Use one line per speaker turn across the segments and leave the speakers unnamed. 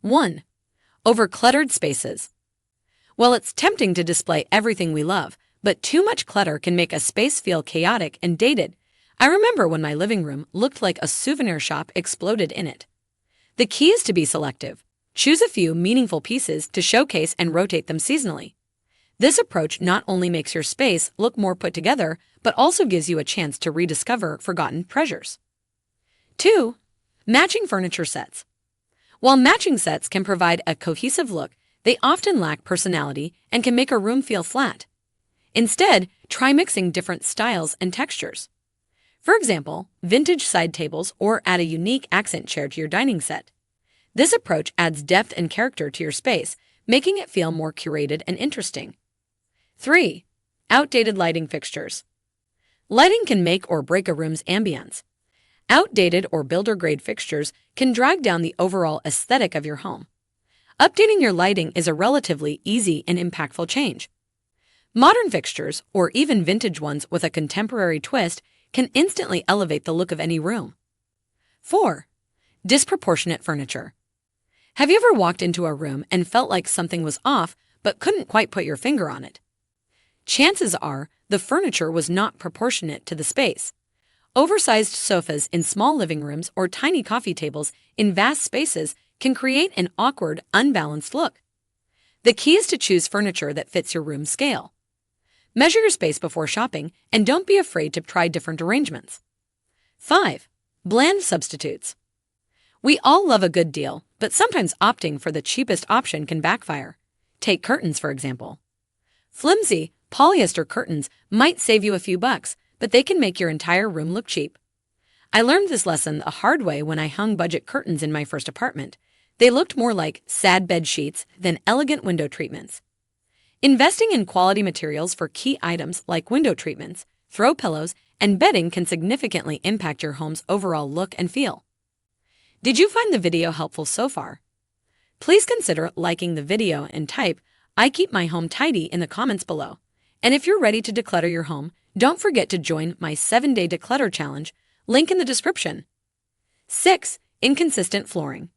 1. Overcluttered spaces. Well, it's tempting to display everything we love, but too much clutter can make a space feel chaotic and dated. I remember when my living room looked like a souvenir shop exploded in it. The key is to be selective. Choose a few meaningful pieces to showcase and rotate them seasonally. This approach not only makes your space look more put together, but also gives you a chance to rediscover forgotten treasures. 2. Matching furniture sets. While matching sets can provide a cohesive look, they often lack personality and can make a room feel flat. Instead, try mixing different styles and textures. For example, vintage side tables or add a unique accent chair to your dining set. This approach adds depth and character to your space, making it feel more curated and interesting. 3. Outdated lighting fixtures. Lighting can make or break a room's ambience. Outdated or builder-grade fixtures can drag down the overall aesthetic of your home. Updating your lighting is a relatively easy and impactful change. Modern fixtures, or even vintage ones with a contemporary twist, can instantly elevate the look of any room. 4. Disproportionate furniture. Have you ever walked into a room and felt like something was off but couldn't quite put your finger on it? Chances are the furniture was not proportionate to the space. Oversized sofas in small living rooms or tiny coffee tables in vast spaces can create an awkward, unbalanced look. The key is to choose furniture that fits your room scale. Measure your space before shopping and don't be afraid to try different arrangements. 5. Bland substitutes. We all love a good deal, but sometimes opting for the cheapest option can backfire. Take curtains, for example. Flimsy, polyester curtains might save you a few bucks, but they can make your entire room look cheap. I learned this lesson the hard way when I hung budget curtains in my first apartment. They looked more like sad bed sheets than elegant window treatments. Investing in quality materials for key items like window treatments, throw pillows, and bedding can significantly impact your home's overall look and feel. Did you find the video helpful so far? Please consider liking the video and type "I keep my home tidy" in the comments below. And if you're ready to declutter your home, don't forget to join my 7-day declutter challenge, link in the description. 6. Inconsistent flooring.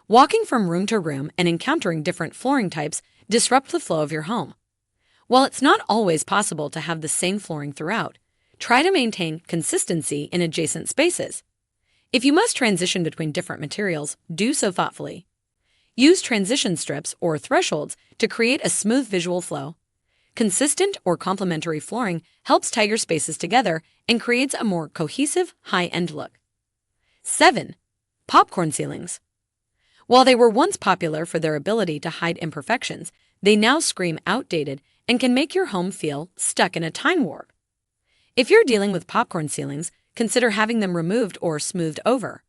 Walking from room to room and encountering different flooring types disrupt the flow of your home. While it's not always possible to have the same flooring throughout, try to maintain consistency in adjacent spaces. If you must transition between different materials, do so thoughtfully. Use transition strips or thresholds to create a smooth visual flow. Consistent or complementary flooring helps tie your spaces together and creates a more cohesive, high-end look. 7. Popcorn ceilings. While they were once popular for their ability to hide imperfections, they now scream outdated and can make your home feel stuck in a time warp. If you're dealing with popcorn ceilings, consider having them removed or smoothed over.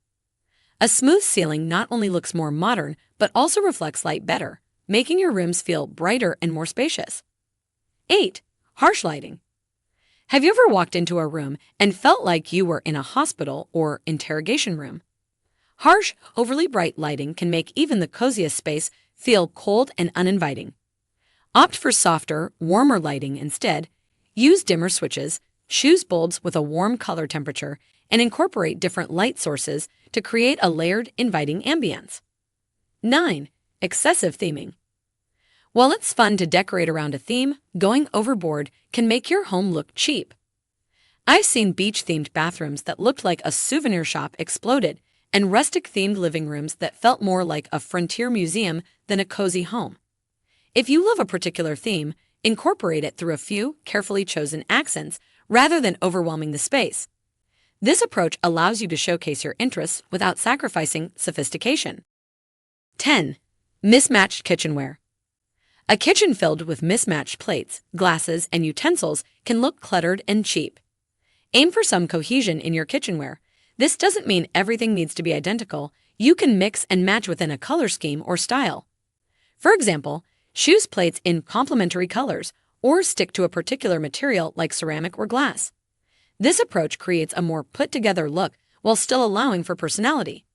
A smooth ceiling not only looks more modern, but also reflects light better, making your rooms feel brighter and more spacious. 8. Harsh lighting. Have you ever walked into a room and felt like you were in a hospital or interrogation room? Harsh, overly bright lighting can make even the coziest space feel cold and uninviting. Opt for softer, warmer lighting instead. Use dimmer switches, choose bulbs with a warm color temperature, and incorporate different light sources to create a layered, inviting ambience. 9. Excessive theming. While it's fun to decorate around a theme, going overboard can make your home look cheap. I've seen beach-themed bathrooms that looked like a souvenir shop exploded, and rustic-themed living rooms that felt more like a frontier museum than a cozy home. If you love a particular theme, incorporate it through a few carefully chosen accents rather than overwhelming the space. This approach allows you to showcase your interests without sacrificing sophistication. 10. Mismatched kitchenware. A kitchen filled with mismatched plates, glasses, and utensils can look cluttered and cheap. Aim for some cohesion in your kitchenware. This doesn't mean everything needs to be identical. You can mix and match within a color scheme or style. For example, choose plates in complementary colors or stick to a particular material like ceramic or glass. This approach creates a more put-together look while still allowing for personality.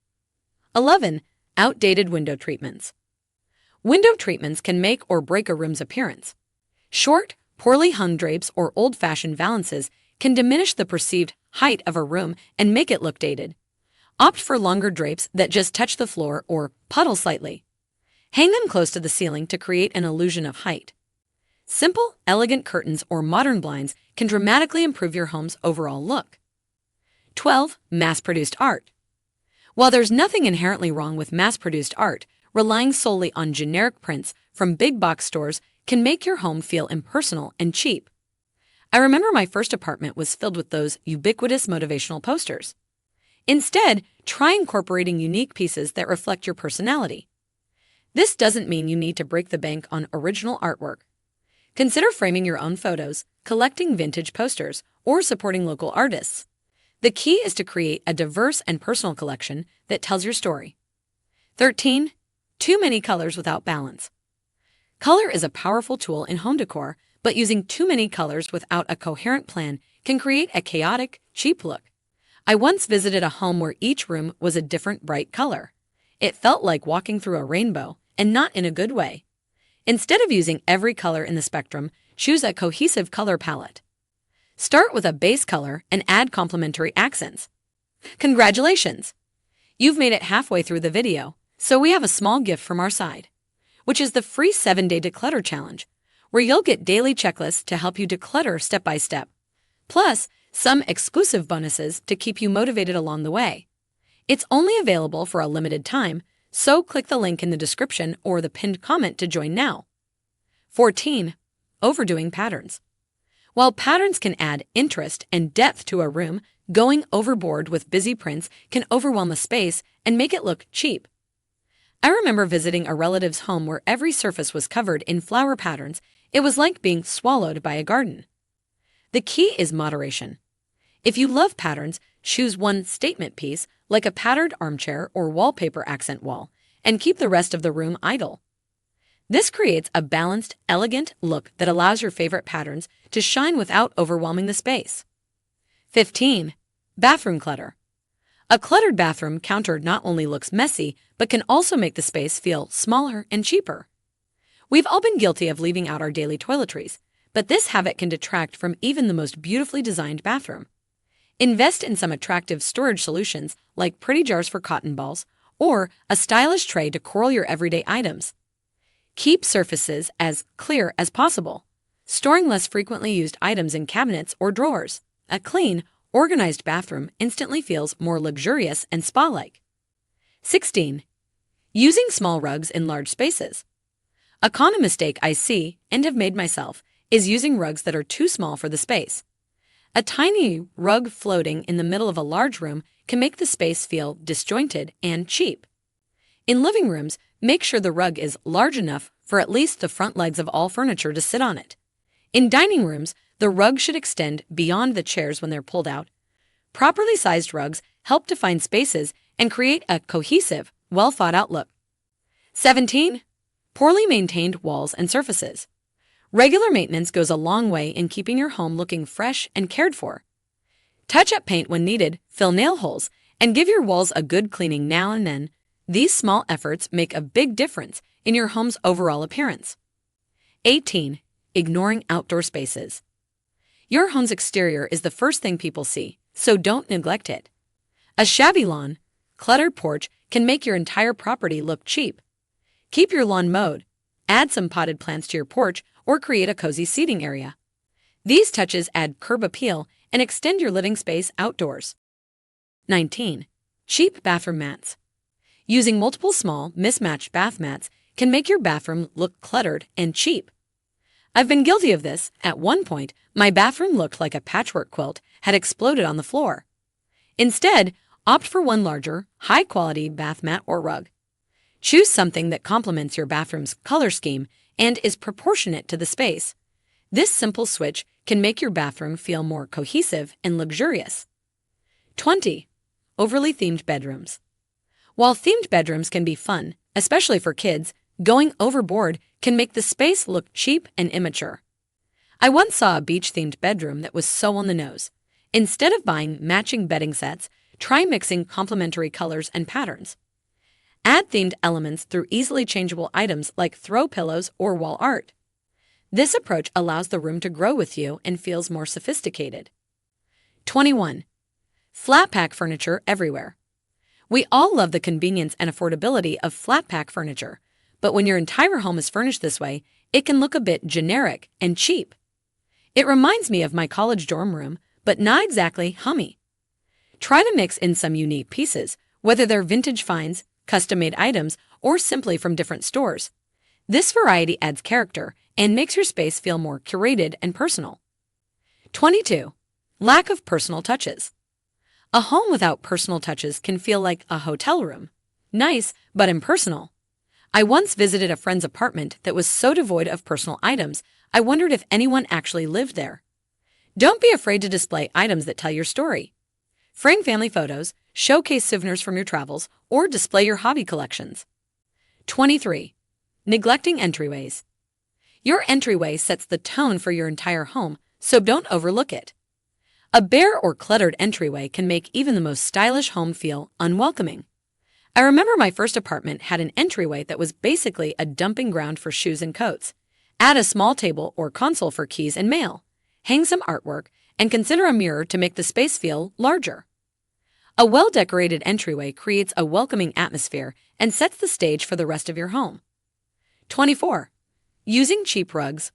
11. Outdated window treatments. Window treatments can make or break a room's appearance. Short, poorly hung drapes or old-fashioned valances can diminish the perceived height of a room and make it look dated. Opt for longer drapes that just touch the floor or puddle slightly. Hang them close to the ceiling to create an illusion of height. Simple, elegant curtains or modern blinds can dramatically improve your home's overall look. 12. Mass-produced art. While there's nothing inherently wrong with mass-produced art, relying solely on generic prints from big box stores can make your home feel impersonal and cheap. I remember my first apartment was filled with those ubiquitous motivational posters. Instead, try incorporating unique pieces that reflect your personality. This doesn't mean you need to break the bank on original artwork. Consider framing your own photos, collecting vintage posters, or supporting local artists. The key is to create a diverse and personal collection that tells your story. 13. Too many colors without balance. Color is a powerful tool in home decor, but using too many colors without a coherent plan can create a chaotic, cheap look. I once visited a home where each room was a different bright color. It felt like walking through a rainbow, and not in a good way. Instead of using every color in the spectrum, choose a cohesive color palette. Start with a base color and add complementary accents. Congratulations! You've made it halfway through the video, so we have a small gift from our side, which is the free 7-day declutter challenge, where you'll get daily checklists to help you declutter step by step, plus some exclusive bonuses to keep you motivated along the way. It's only available for a limited time, so click the link in the description or the pinned comment to join now. 14. Overdoing patterns. While patterns can add interest and depth to a room, going overboard with busy prints can overwhelm a space and make it look cheap. I remember visiting a relative's home where every surface was covered in flower patterns. It was like being swallowed by a garden. The key is moderation. If you love patterns, choose one statement piece, like a patterned armchair or wallpaper accent wall, and keep the rest of the room idle. This creates a balanced, elegant look that allows your favorite patterns to shine without overwhelming the space. 15. Bathroom clutter. A cluttered bathroom counter not only looks messy, but can also make the space feel smaller and cheaper. We've all been guilty of leaving out our daily toiletries, but this habit can detract from even the most beautifully designed bathroom. Invest in some attractive storage solutions like pretty jars for cotton balls or a stylish tray to curl your everyday items. Keep surfaces as clear as possible, storing less frequently used items in cabinets or drawers. A clean, organized bathroom instantly feels more luxurious and spa-like. 16. Using small rugs in large spaces. A common mistake I see, and have made myself, is using rugs that are too small for the space. A tiny rug floating in the middle of a large room can make the space feel disjointed and cheap. In living rooms, make sure the rug is large enough for at least the front legs of all furniture to sit on it. In dining rooms, the rug should extend beyond the chairs when they're pulled out. Properly sized rugs help to find spaces and create a cohesive, well-thought-out look. 17. Poorly maintained walls and surfaces. Regular maintenance goes a long way in keeping your home looking fresh and cared for. Touch up paint when needed, fill nail holes, and give your walls a good cleaning now and then. These small efforts make a big difference in your home's overall appearance. 18. Ignoring outdoor spaces. Your home's exterior is the first thing people see, so don't neglect it. A shabby lawn, cluttered porch can make your entire property look cheap. Keep your lawn mowed, add some potted plants to your porch, or create a cozy seating area. These touches add curb appeal and extend your living space outdoors. 19. Cheap bathroom mats. Using multiple small, mismatched bath mats can make your bathroom look cluttered and cheap. I've been guilty of this. At one point, my bathroom looked like a patchwork quilt had exploded on the floor. Instead, opt for one larger, high-quality bath mat or rug. Choose something that complements your bathroom's color scheme and is proportionate to the space. This simple switch can make your bathroom feel more cohesive and luxurious. 20. Overly themed bedrooms. While themed bedrooms can be fun, especially for kids, going overboard can make the space look cheap and immature. I once saw a beach-themed bedroom that was so on the nose. Instead of buying matching bedding sets, try mixing complementary colors and patterns. Add themed elements through easily changeable items like throw pillows or wall art. This approach allows the room to grow with you and feels more sophisticated. 21. Flat pack furniture everywhere. We all love the convenience and affordability of flat pack furniture, but when your entire home is furnished this way, it can look a bit generic and cheap. It reminds me of my college dorm room, but not exactly hummy. Try to mix in some unique pieces, whether they're vintage finds, custom-made items, or simply from different stores. This variety adds character and makes your space feel more curated and personal. 22. Lack of personal touches. A home without personal touches can feel like a hotel room. Nice, but impersonal. I once visited a friend's apartment that was so devoid of personal items, I wondered if anyone actually lived there. Don't be afraid to display items that tell your story. Frame family photos, showcase souvenirs from your travels, or display your hobby collections. 23. Neglecting entryways. Your entryway sets the tone for your entire home, so don't overlook it. A bare or cluttered entryway can make even the most stylish home feel unwelcoming. I remember my first apartment had an entryway that was basically a dumping ground for shoes and coats. Add a small table or console for keys and mail. Hang some artwork, and consider a mirror to make the space feel larger. A well-decorated entryway creates a welcoming atmosphere and sets the stage for the rest of your home. 24. Using cheap rugs.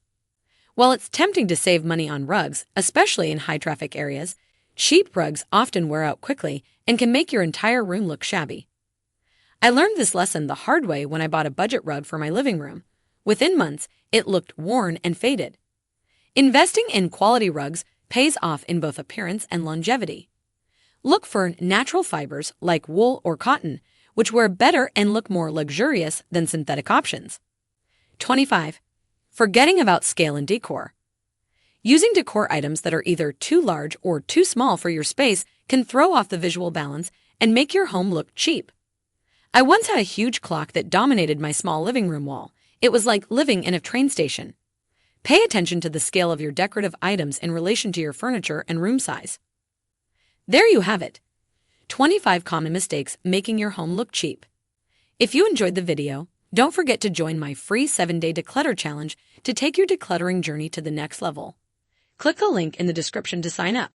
While it's tempting to save money on rugs, especially in high-traffic areas, cheap rugs often wear out quickly and can make your entire room look shabby. I learned this lesson the hard way when I bought a budget rug for my living room. Within months, it looked worn and faded. Investing in quality rugs pays off in both appearance and longevity. Look for natural fibers like wool or cotton, which wear better and look more luxurious than synthetic options. 25. Forgetting about scale and decor. Using decor items that are either too large or too small for your space can throw off the visual balance and make your home look cheap. I once had a huge clock that dominated my small living room wall. It was like living in a train station. Pay attention to the scale of your decorative items in relation to your furniture and room size. There you have it. 25 common mistakes making your home look cheap. If you enjoyed the video, don't forget to join my free 7-day declutter challenge to take your decluttering journey to the next level. Click the link in the description to sign up.